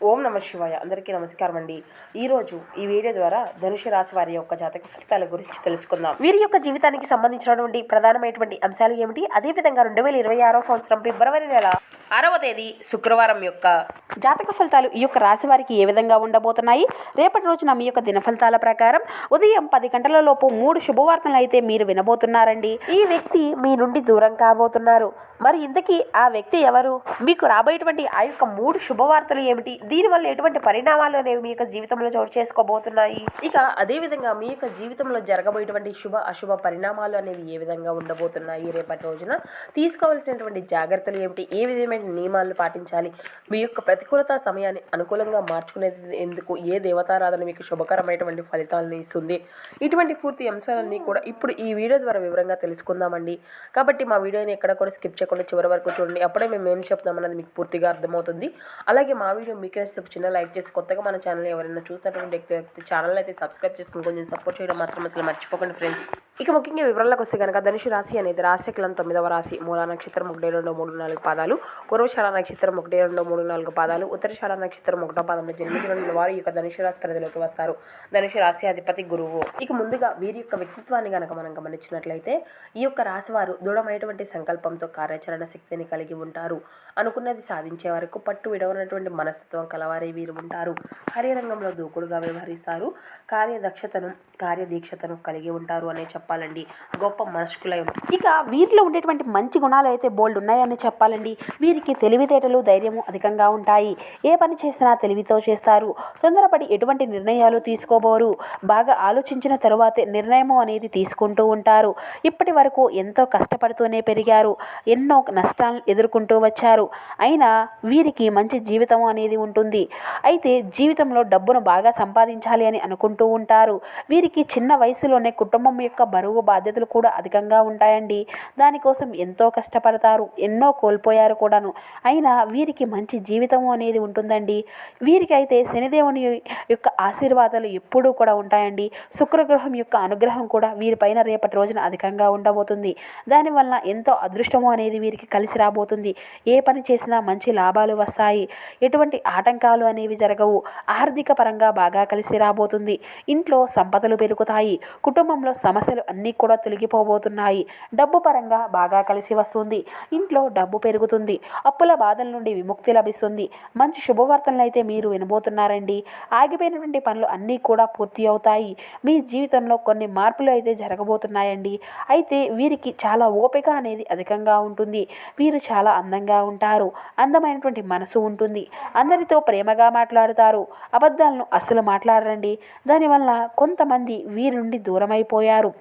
ఓం నమ శివాయ. అందరికీ నమస్కారం అండి. ఈరోజు ఈ వీడియో ద్వారా ధనుసు రాశి వారి యొక్క జాతక ఫలితాల గురించి తెలుసుకుందాం. వీరి యొక్క జీవితానికి సంబంధించినటువంటి ప్రధానమైనటువంటి అంశాలు ఏమిటి, అదేవిధంగా 2026 సంవత్సరం ఫిబ్రవరి నెల 6వ తేదీ శుక్రవారం యొక్క జాతక ఫలితాలు ఈ యొక్క రాశి వారికి ఏ విధంగా ఉండబోతున్నాయి. రేపటి రోజున మీ యొక్క దిన ఫలితాల ప్రకారం ఉదయం 10 గంటల లోపు 3 శుభవార్తలు అయితే మీరు వినబోతున్నారండి. ఈ వ్యక్తి మీ నుండి దూరం కాబోతున్నారు. మరి ఇంతకీ ఆ వ్యక్తి ఎవరు, మీకు రాబోయేటువంటి ఆ యొక్క 3 శుభవార్తలు ఏమిటి, దీనివల్ల ఎటువంటి పరిణామాలు అనేవి మీ యొక్క జీవితంలో చోటు చేసుకోబోతున్నాయి, ఇక అదేవిధంగా మీ యొక్క జీవితంలో జరగబోయేటువంటి శుభ అశుభ పరిణామాలు అనేవి ఏ విధంగా ఉండబోతున్నాయి, రేపటి రోజున తీసుకోవాల్సినటువంటి జాగ్రత్తలు ఏమిటి, ఏ విధమైన నియమాలను పాటించాలి, మీ యొక్క ప్రతికూలత సమయాన్ని అనుకూలంగా మార్చుకునేది ఎందుకు, ఏ దేవతారాధన మీకు శుభకరమైనటువంటి ఫలితాలను ఇస్తుంది, ఇటువంటి పూర్తి అంశాలన్నీ కూడా ఇప్పుడు ఈ వీడియో ద్వారా వివరంగా తెలుసుకుందామండి. కాబట్టి మా వీడియోని ఎక్కడ కూడా స్కిప్ చేయకుండా చివరి వరకు చూడండి. అప్పుడే మేము ఏం చెప్తామన్నది మీకు పూర్తిగా అర్థమవుతుంది. అలాగే మా వీడియో మీకు నచ్చితే చిన్న లైక్ చేసి, కొత్తగా మన ఛానల్ ఎవరైనా చూసినటువంటి ఛానల్ అయితే సబ్స్క్రైబ్ చేసుకుని కొంచెం సపోర్ట్ చేయడం మాత్రం అసలు మర్చిపోకండి ఫ్రెండ్స్. ఇక ముఖ్యంగా వివరాలకు వస్తే కనుక ధనుసు రాశి అనేది రాశికులం 9వ రాశి. మూలా నక్షత్రం 1, 2, 3, 4 పాదాలు, పూర్వషాఢ నక్షత్రం 1, 2, 3, 4 పాదాలు, ఉత్తరషాఢ నక్షత్రం 1వ పాదంలో జన్మించిన వారు ఈ యొక్క ధనుసు రాశి పరిధిలోకి వస్తారు. ధనుసు రాశి అధిపతి గురువు. ఇక ముందుగా వీరి యొక్క వ్యక్తిత్వాన్ని కనుక మనం గమనించినట్లయితే ఈ యొక్క రాశి వారు దృఢమైనటువంటి సంకల్పంతో కార్యాచరణ శక్తిని కలిగి ఉంటారు. అనుకున్నది సాధించే వరకు పట్టు విడవనటువంటి మనస్తత్వం కలవారే వీరు ఉంటారు. కార్యరంగంలో దూకుడుగా వ్యవహరిస్తారు. కార్యదీక్షతను కలిగి ఉంటారు అనే చెప్పాలండి. గొప్ప మనస్కులయం. ఇక వీరిలో ఉండేటువంటి మంచి గుణాలు అయితే బోల్డ్ ఉన్నాయని చెప్పాలండి. వీరికి తెలివితేటలు, ధైర్యము అధికంగా ఉంటాయి. ఏ పని చేసినా తెలివితో చేస్తారు. తొందరపడి ఎటువంటి నిర్ణయాలు తీసుకోబోరు. బాగా ఆలోచించిన తరువాతే నిర్ణయము అనేది తీసుకుంటూ ఉంటారు. ఇప్పటి వరకు ఎంతో కష్టపడుతూనే పెరిగారు. ఎన్నో నష్టాలను ఎదుర్కొంటూ వచ్చారు. అయినా వీరికి మంచి జీవితం అనేది ఉంటుంది. అయితే జీవితంలో డబ్బును బాగా సంపాదించాలి అని అనుకుంటూ ఉంటారు. వీరికి చిన్న వయసులోనే కుటుంబం యొక్క బరువు బాధ్యతలు కూడా అధికంగా ఉంటాయండి. దానికోసం ఎంతో కష్టపడతారు. ఎన్నో కోల్పోయారు కూడాను. అయినా వీరికి మంచి జీవితం అనేది ఉంటుందండి. వీరికి అయితే శనిదేవుని యొక్క ఆశీర్వాదాలు ఎప్పుడూ కూడా ఉంటాయండి. శుక్రగ్రహం యొక్క అనుగ్రహం కూడా వీరిపైన రేపటి రోజున అధికంగా ఉండబోతుంది. దానివల్ల ఎంతో అదృష్టము అనేది వీరికి కలిసి రాబోతుంది. ఏ పని చేసినా మంచి లాభాలు వస్తాయి. ఎటువంటి ఆటంకాలు అనేవి జరగవు. ఆర్థిక పరంగా బాగా కలిసి రాబోతుంది. ఇంట్లో సంపదలు పెరుగుతాయి. కుటుంబంలో సమస్యలు అన్నీ కూడా తొలగిపోబోతున్నాయి. డబ్బు పరంగా బాగా కలిసి వస్తుంది. ఇంట్లో డబ్బు పెరుగుతుంది. అప్పుల బాధల నుండి విముక్తి లభిస్తుంది. మంచి శుభవార్తలను అయితే మీరు వినబోతున్నారండి. ఆగిపోయినటువంటి పనులు అన్నీ కూడా పూర్తి అవుతాయి. మీ జీవితంలో కొన్ని మార్పులు అయితే జరగబోతున్నాయండి. అయితే వీరికి చాలా ఓపిక అనేది అధికంగా ఉంటుంది. వీరు చాలా అందంగా ఉంటారు. అందమైనటువంటి మనసు ఉంటుంది. అందరితో ప్రేమగా మాట్లాడుతారు. అబద్ధాలను అస్సలు మాట్లాడరండి. దానివల్ల కొంతమంది వీరి నుండి దూరమైపోయారు.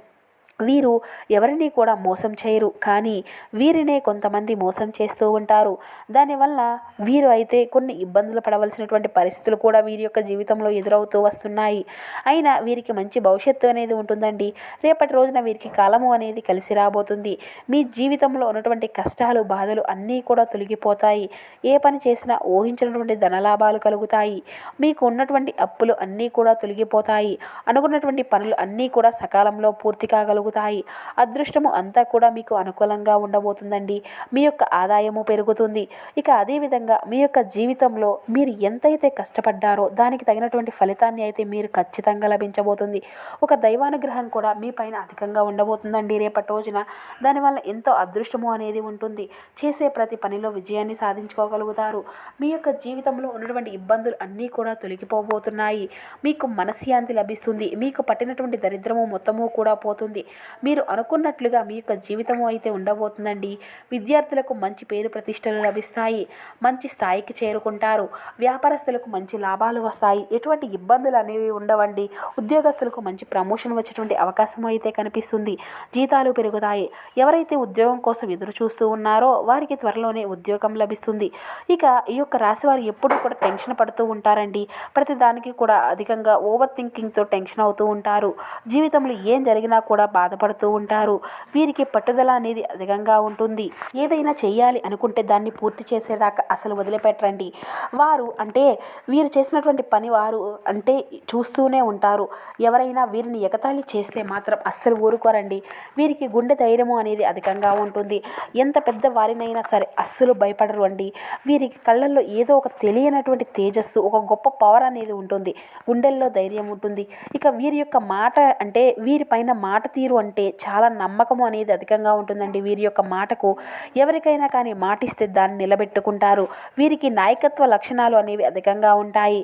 వీరు ఎవరిని కూడా మోసం చేయరు, కానీ వీరినే కొంతమంది మోసం చేస్తూ ఉంటారు. దానివల్ల వీరు అయితే కొన్ని ఇబ్బందులు పడవలసినటువంటి పరిస్థితులు కూడా వీరి యొక్క జీవితంలో ఎదురవుతూ వస్తున్నాయి. అయినా వీరికి మంచి భవిష్యత్తు అనేది ఉంటుందండి. రేపటి రోజున వీరికి కాలము అనేది కలిసి రాబోతుంది. మీ జీవితంలో ఉన్నటువంటి కష్టాలు, బాధలు అన్నీ కూడా తొలగిపోతాయి. ఏ పని చేసినా ఊహించినటువంటి ధనలాభాలు కలుగుతాయి. మీకు ఉన్నటువంటి అప్పులు అన్నీ కూడా తొలగిపోతాయి. అనుకున్నటువంటి పనులు అన్నీ కూడా సకాలంలో పూర్తి కాగలుగుతాయి. అదృష్టము అంతా కూడా మీకు అనుకూలంగా ఉండబోతుందండి. మీ యొక్క ఆదాయము పెరుగుతుంది. ఇక అదేవిధంగా మీ యొక్క జీవితంలో మీరు ఎంతైతే కష్టపడ్డారో దానికి తగినటువంటి ఫలితాన్ని అయితే మీరు ఖచ్చితంగా లభించబోతుంది. ఒక దైవానుగ్రహం కూడా మీ పైన అధికంగా ఉండబోతుందండి రేపటి రోజున. దానివల్ల ఎంతో అదృష్టము అనేది ఉంటుంది. చేసే ప్రతి పనిలో విజయాన్ని సాధించుకోగలుగుతారు. మీ యొక్క జీవితంలో ఉన్నటువంటి ఇబ్బందులు అన్నీ కూడా తొలగిపోబోతున్నాయి. మీకు మనశ్శాంతి లభిస్తుంది. మీకు పట్టినటువంటి దరిద్రము మొత్తము కూడా పోతుంది. మీరు అనుకున్నట్లుగా మీ యొక్క జీవితము అయితే ఉండబోతుందండి. విద్యార్థులకు మంచి పేరు ప్రతిష్టలు లభిస్తాయి. మంచి స్థాయికి చేరుకుంటారు. వ్యాపారస్తులకు మంచి లాభాలు వస్తాయి. ఎటువంటి ఇబ్బందులు అనేవి ఉండవండి. ఉద్యోగస్తులకు మంచి ప్రమోషన్ వచ్చేటువంటి అవకాశం అయితే కనిపిస్తుంది. జీతాలు పెరుగుతాయి. ఎవరైతే ఉద్యోగం కోసం ఎదురు చూస్తూ ఉన్నారో వారికి త్వరలోనే ఉద్యోగం లభిస్తుంది. ఇక ఈ యొక్క రాశి వారు ఎప్పుడూ కూడా టెన్షన్ పడుతూ ఉంటారండి. ప్రతి దానికి కూడా అధికంగా ఓవర్ థింకింగ్తో టెన్షన్ అవుతూ ఉంటారు. జీవితంలో ఏం జరిగినా కూడా బాధపడుతూ ఉంటారు. వీరికి పట్టుదల అనేది అధికంగా ఉంటుంది. ఏదైనా చేయాలి అనుకుంటే దాన్ని పూర్తి చేసేదాకా అసలు వదిలిపెట్టరండి. వారు అంటే వీరు చేసినటువంటి పని వారు అంటే చూస్తూనే ఉంటారు. ఎవరైనా వీరిని ఎగతాళి చేస్తే మాత్రం అస్సలు ఊరుకోరండి. వీరికి గుండె ధైర్యము అనేది అధికంగా ఉంటుంది. ఎంత పెద్ద వారినైనా సరే అస్సలు భయపడరు అండి. వీరికి కళ్ళల్లో ఏదో ఒక తెలియనటువంటి తేజస్సు, ఒక గొప్ప పవర్ అనేది ఉంటుంది. గుండెల్లో ధైర్యం ఉంటుంది. ఇక వీరి యొక్క మాట అంటే వీరిపైన మాట తీరు అంటే చాలా నమ్మకము అనేది అధికంగా ఉంటుందండి. వీరి యొక్క మాటకు ఎవరికైనా కానీ మాటిస్తే దాన్ని నిలబెట్టుకుంటారు. వీరికి నాయకత్వ లక్షణాలు అనేవి అధికంగా ఉంటాయి.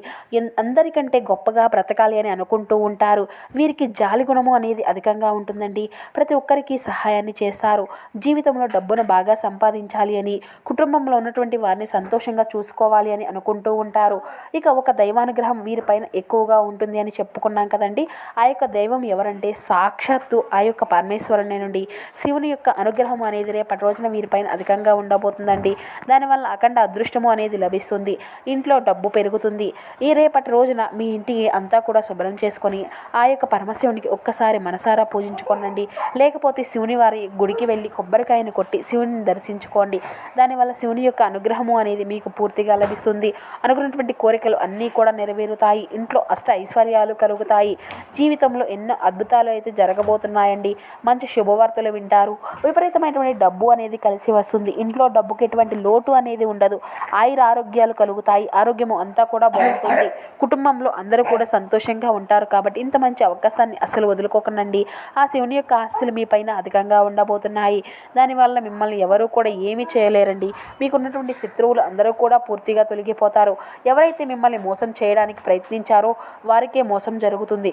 అందరికంటే గొప్పగా బ్రతకాలి అని అనుకుంటూ ఉంటారు. వీరికి జాలి గుణము అనేది అధికంగా ఉంటుందండి. ప్రతి ఒక్కరికి సహాయాన్ని చేస్తారు. జీవితంలో డబ్బును బాగా సంపాదించాలి అని, కుటుంబంలో ఉన్నటువంటి వారిని సంతోషంగా చూసుకోవాలి అని అనుకుంటూ ఉంటారు. ఇక ఒక దైవానుగ్రహం వీరిపైన ఎక్కువగా ఉంటుంది అని చెప్పుకున్నాం కదండి. ఆ యొక్క దైవం ఎవరంటే సాక్షాత్తు ఆ యొక్క పరమేశ్వరుని నుండి శివుని యొక్క అనుగ్రహం అనేది రేపటి రోజున వీరిపైన అధికంగా ఉండబోతుందండి. దానివల్ల అఖండ అదృష్టము అనేది లభిస్తుంది. ఇంట్లో డబ్బు పెరుగుతుంది. ఈ రేపటి రోజున మీ ఇంటికి అంతా కూడా శుభ్రం చేసుకొని ఆ యొక్క పరమశివునికి ఒక్కసారి మనసారా పూజించుకోండి. లేకపోతే శివుని వారి గుడికి వెళ్ళి కొబ్బరికాయను కొట్టి శివుని దర్శించుకోండి. దానివల్ల శివుని యొక్క అనుగ్రహము అనేది మీకు పూర్తిగా లభిస్తుంది. అనుకున్నటువంటి కోరికలు అన్నీ కూడా నెరవేరుతాయి. ఇంట్లో అష్ట ఐశ్వర్యాలు కలుగుతాయి. జీవితంలో ఎన్నో అద్భుతాలు అయితే జరగబోతున్నాయండి. మంచి శుభవార్తలు వింటారు. విపరీతమైనటువంటి డబ్బు అనేది కలిసి వస్తుంది. ఇంట్లో డబ్బుకి ఎటువంటి లోటు అనేది ఉండదు. ఆయుర ఆరోగ్యాలు కలుగుతాయి. ఆరోగ్యము అంతా కూడా బాగుంటుంది. కుటుంబంలో అందరూ కూడా సంతోషంగా ఉంటారు. కాబట్టి ఇంత మంచి అవకాశాన్ని అసలు వదులుకోకండి. ఆ శివుని యొక్క ఆస్తులు మీ పైన అధికంగా ఉండబోతున్నాయి. దానివల్ల మిమ్మల్ని ఎవరూ కూడా ఏమీ చేయలేరండి. మీకున్నటువంటి శత్రువులు అందరూ కూడా పూర్తిగా తొలగిపోతారు. ఎవరైతే మిమ్మల్ని మోసం చేయడానికి ప్రయత్నించారో వారికే మోసం జరుగుతుంది.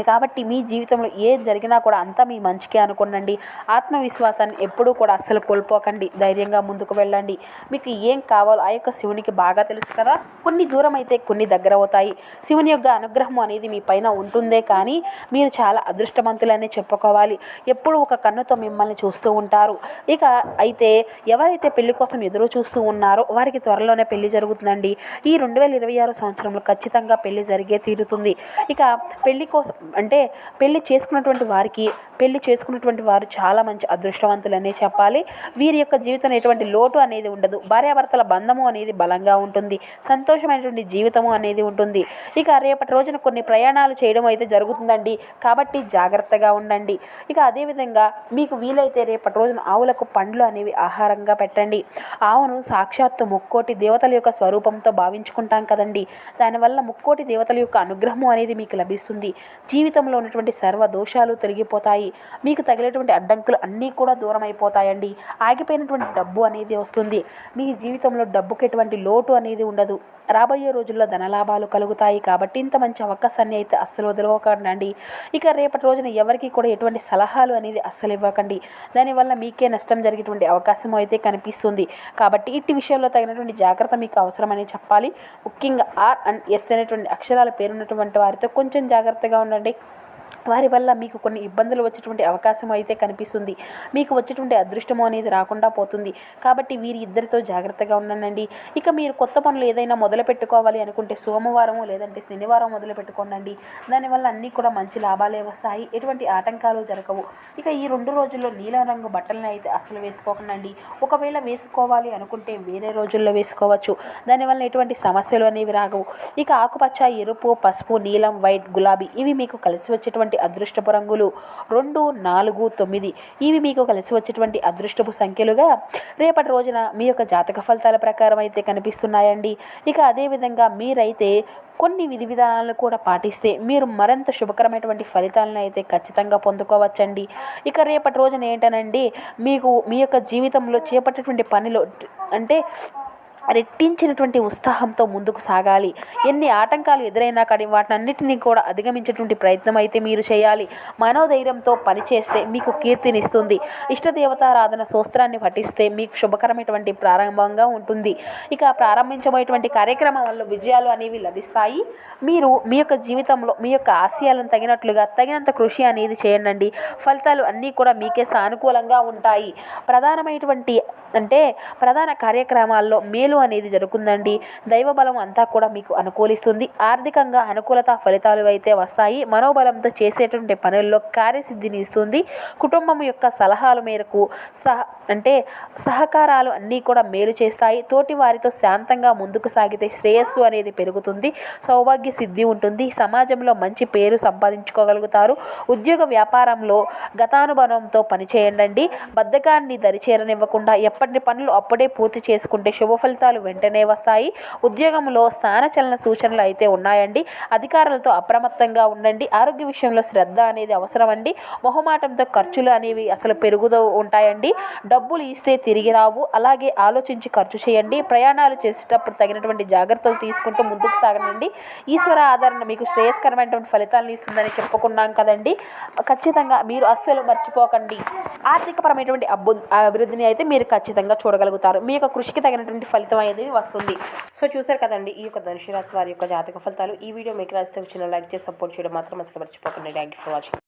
కాబట్టి మీ జీవితంలో ఏం జరిగినా కూడా అంతా మీ మంచికే అనుకోండి. ఆత్మవిశ్వాసాన్ని ఎప్పుడూ కూడా అస్సలు కోల్పోకండి. ధైర్యంగా ముందుకు వెళ్ళండి. మీకు ఏం కావాలో ఆ యొక్క శివునికి బాగా తెలుసు కదా. కొన్ని దూరం అయితే కొన్ని దగ్గర అవుతాయి. శివుని యొక్క అనుగ్రహం అనేది మీ పైన ఉంటుందే కానీ మీరు చాలా అదృష్టవంతులనే చెప్పుకోవాలి. ఎప్పుడు ఒక కన్నుతో మిమ్మల్ని చూస్తూ ఉంటారు. ఇక అయితే ఎవరైతే పెళ్లి కోసం ఎదురు చూస్తూ ఉన్నారో వారికి త్వరలోనే పెళ్లి జరుగుతుందండి. ఈ 2026 సంవత్సరంలో ఖచ్చితంగా పెళ్లి జరిగే తీరుతుంది. ఇక పెళ్లి కోసం అంటే పెళ్లి చేసుకున్నటువంటి వారు చాలా మంచి అదృష్టవంతులనే చెప్పాలి. వీరి యొక్క జీవితంలో ఎటువంటి లోటు అనేది ఉండదు. భార్యాభర్తల బంధము అనేది బలంగా ఉంటుంది. సంతోషమైనటువంటి జీవితము అనేది ఉంటుంది. ఇక రేపటి రోజున కొన్ని ప్రయాణాలు చేయడం అయితే జరుగుతుందండి. కాబట్టి జాగ్రత్తగా ఉండండి. ఇక అదేవిధంగా మీకు వీలైతే రేపటి రోజున ఆవులకు పండ్లు అనేవి ఆహారంగా పెట్టండి. ఆవును సాక్షాత్తు ముక్కోటి దేవతల యొక్క స్వరూపంతో భావించుకుంటాం కదండి. దానివల్ల ముక్కోటి దేవతల యొక్క అనుగ్రహము అనేది మీకు లభిస్తుంది. జీవితంలో ఉన్నటువంటి సర్వ దోషాలు తొలగిపోతాయి. మీకు తగిలేటువంటి అడ్డంకులు అన్నీ కూడా దూరం అయిపోతాయండి. ఆగిపోయినటువంటి డబ్బు అనేది వస్తుంది. మీ జీవితంలో డబ్బుకి ఎటువంటి లోటు అనేది ఉండదు. రాబోయే రోజుల్లో ధనలాభాలు కలుగుతాయి. కాబట్టి ఇంత మంచి అవకాశాన్ని అయితే అస్సలు వదులుకోకండి. ఇక రేపటి రోజున ఎవరికి కూడా ఎటువంటి సలహాలు అనేది అస్సలు ఇవ్వకండి. దానివల్ల మీకే నష్టం జరిగేటువంటి అవకాశం అయితే కనిపిస్తుంది. కాబట్టి ఇట్టి విషయంలో తగినటువంటి జాగ్రత్త మీకు అవసరమని చెప్పాలి. ముఖ్యంగా ఆర్ అండ్ ఎస్ అనేటువంటి అక్షరాల పేరున్నటువంటి వారితో కొంచెం జాగ్రత్తగా ఉండండి. వారి వల్ల మీకు కొన్ని ఇబ్బందులు వచ్చేటువంటి అవకాశం అయితే కనిపిస్తుంది. మీకు వచ్చేటువంటి అదృష్టము అనేది రాకుండా పోతుంది. కాబట్టి వీరి ఇద్దరితో జాగ్రత్తగా ఉండండి. ఇక మీరు కొత్త పనులు ఏదైనా మొదలు పెట్టుకోవాలి అనుకుంటే సోమవారము లేదంటే శనివారం మొదలు పెట్టుకోండి. దానివల్ల అన్నీ కూడా మంచి లాభాలే వస్తాయి. ఎటువంటి ఆటంకాలు జరగవు. ఇక ఈ 2 రోజుల్లో నీలం రంగు బట్టలను అయితే అస్సలు వేసుకోకండి. ఒకవేళ వేసుకోవాలి అనుకుంటే వేరే రోజుల్లో వేసుకోవచ్చు. దానివల్ల ఎటువంటి సమస్యలు అనేవి రాగవు. ఇక ఆకుపచ్చ, ఎరుపు, పసుపు, నీలం, వైట్, గులాబీ ఇవి మీకు కలిసి వచ్చేటువంటి అదృష్టపు రంగులు 2, 4, 9 ఇవి మీకు కలిసి వచ్చేటువంటి అదృష్టపు సంఖ్యలుగా రేపటి రోజున మీ యొక్క జాతక ఫలితాల ప్రకారం అయితే కనిపిస్తున్నాయండి. ఇక అదేవిధంగా మీరైతే కొన్ని విధి విధానాలను కూడా పాటిస్తే మీరు మరింత శుభకరమైనటువంటి ఫలితాలను అయితే ఖచ్చితంగా పొందుకోవచ్చండి. ఇక రేపటి రోజున ఏంటనండి మీకు మీ యొక్క జీవితంలో చేపట్టేటువంటి పనిలో అంటే రెట్టించినటువంటి ఉత్సాహంతో ముందుకు సాగాలి. ఎన్ని ఆటంకాలు ఎదురైనా కానీ వాటినన్నిటినీ కూడా అధిగమించేటువంటి ప్రయత్నం అయితే మీరు చేయాలి. మనోధైర్యంతో పనిచేస్తే మీకు కీర్తినిస్తుంది. ఇష్టదేవతారాధన స్తోత్రాన్ని పఠిస్తే మీకు శుభకరమైనటువంటి ప్రారంభంగా ఉంటుంది. ఇక ప్రారంభించబోయేటువంటి కార్యక్రమం వల్ల విజయాలు అనేవి లభిస్తాయి. మీరు మీ యొక్క జీవితంలో మీ యొక్క ఆశయాలను తగినట్లుగా తగినంత కృషి అనేది చేయండి. ఫలితాలు అన్నీ కూడా మీకే సానుకూలంగా ఉంటాయి. ప్రధాన కార్యక్రమాల్లో మేలు మేలు అనేది జరుగుతుందండి. దైవ బలం అంతా కూడా మీకు అనుకూలిస్తుంది. ఆర్థికంగా అనుకూలత ఫలితాలు అయితే వస్తాయి. మనోబలంతో చేసేటువంటి పనుల్లో కార్యసిద్ధిని ఇస్తుంది. కుటుంబం యొక్క సలహాల మేరకు సహకారాలు అన్నీ కూడా మేలు చేస్తాయి. తోటి వారితో శాంతంగా ముందుకు సాగితే శ్రేయస్సు అనేది పెరుగుతుంది. సౌభాగ్య సిద్ధి ఉంటుంది. సమాజంలో మంచి పేరు సంపాదించుకోగలుగుతారు. ఉద్యోగ వ్యాపారంలో గతానుభవంతో పనిచేయండి. బద్ధకాన్ని దరిచేరనివ్వకుండా ఎప్పటి పనులు అప్పుడే పూర్తి చేసుకుంటే శుభ ఫలితాలు వెంటనే వస్తాయి. ఉద్యోగంలో స్థానచలన సూచనలు అయితే ఉన్నాయండి. అధికారులతో అప్రమత్తంగా ఉండండి. ఆరోగ్య విషయంలో శ్రద్ధ అనేది అవసరం అండి. మొహమాటంతో ఖర్చులు అనేవి అసలు పెరుగుతూ ఉంటాయండి. డబ్బులు ఇస్తే తిరిగి రావు. అలాగే ఆలోచించి ఖర్చు చేయండి. ప్రయాణాలు చేసేటప్పుడు తగినటువంటి జాగ్రత్తలు తీసుకుంటూ ముందుకు సాగండి. ఈశ్వర ఆదరణ మీకు శ్రేయస్కరమైనటువంటి ఫలితాలను ఇస్తుందని చెప్పుకున్నాం కదండి. ఖచ్చితంగా మీరు అస్సలు మర్చిపోకండి. ఆర్థికపరమైనటువంటి అభివృద్ధిని అయితే మీరు ఖచ్చితంగా చూడగలుగుతారు. మీ యొక్క కృషికి తగినటువంటి ఫలితం అనేది వస్తుంది. సో చూసారు కదండి ఈ యొక్క ధనుసు రాశి వారి యొక్క జాతక ఫలితాలు. ఈ వీడియో మీకు నచ్చితే చిన్న లైక్ చేసి సపోర్ట్ చేయడం మాత్రం అసలు మర్చిపోకండి. Thank you for watching.